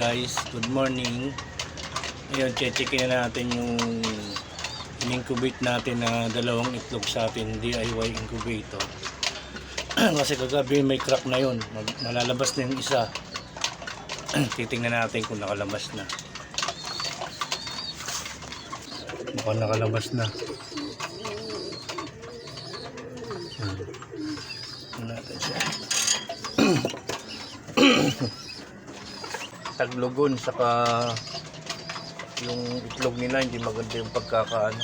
Guys, good morning. Ngayon, checkin na natin yung in-incubate natin na dalawang itlog sa atin DIY incubator. Kasi kagabi may crack na yun. Malalabas na yung isa. Titingnan natin kung nakalabas na. Mukhang nakalabas na. Natin siya. Taglugon, saka yung itlog nila hindi maganda yung pagkakaano.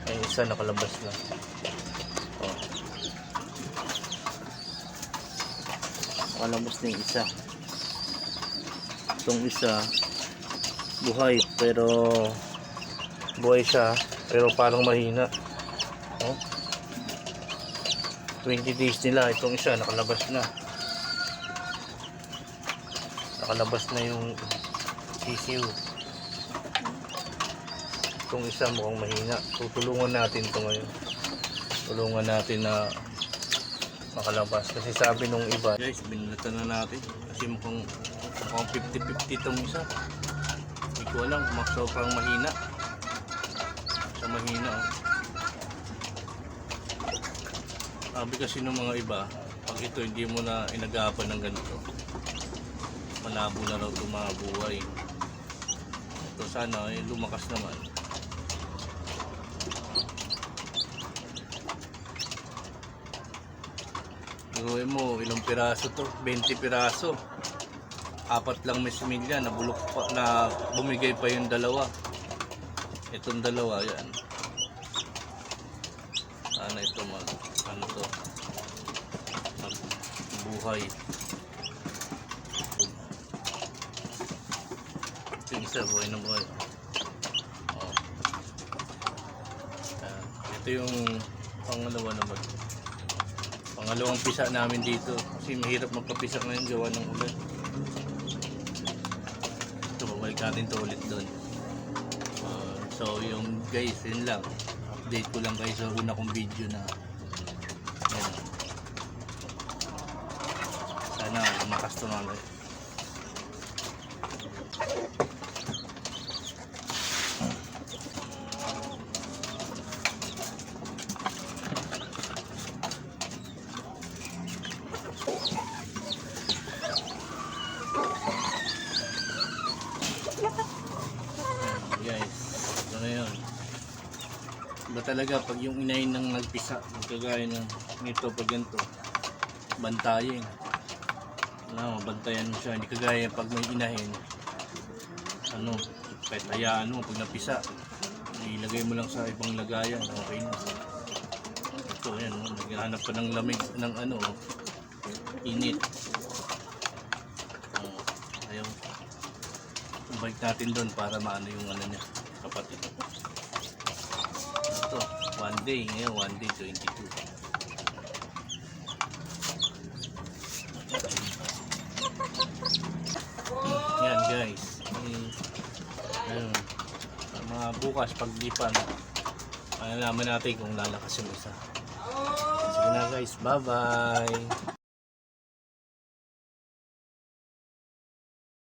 Ay, isa nakalabas na. Oh. Nakalabas na yung isa. Itong isa buhay, pero buhay siya pero parang mahina. Oh. 20 days nila, itong isa nakalabas na. Nakalabas na yung sisiw. Itong isa mukhang mahina. Tutulungan natin ito ngayon. Tulungan natin na makalabas. Kasi sabi nung iba, guys, binulatan na natin. Kasi mukhang 50-50 itong isa. Hindi ko alam kung sobrang mahina. Sa mahina. Oh. Sabi kasi nung mga iba, pag ito hindi mo na inagapan ng ganito, malabo na raw itong mga buhay. So sana lumakas naman. Gawin mo ilang piraso to, 20 piraso, 4 lang may similya, nabulok pa, na bumigay pa yung dalawa. Itong dalawa yan, sana ito magbuhay. Yung isa buhay na buhay. Oh. Ito yung pangalawa naman. Pangalawang pisa namin dito. Kasi mahirap magpapisa ngayon gawa ng ulan. Ito, babalik natin ito ulit doon. So yung guys, yun lang. Update ko lang guys sa una kong video na yan. Sana lumakas ito mga guys. Guys, ito na yun. Iba talaga pag yung inahin ng nagpisa, magkagaya ng nito pag ganito, bantayin. Bantayan mo siya, hindi kagaya pag may inahin, kahit hayaan mo pag napisa, ilagay mo lang sa ibang lagayan, okay na. Ito yan, naghahanap pa ng lamig ng init. Ayaw. Balik natin doon para maano yung niya, kapatid. Ito, 1 day, ngayon 1 day 22. Yan guys. Ayun. Mga bukas paglipan, malalaman natin kung lalakas yung isa. Sige na guys, bye bye.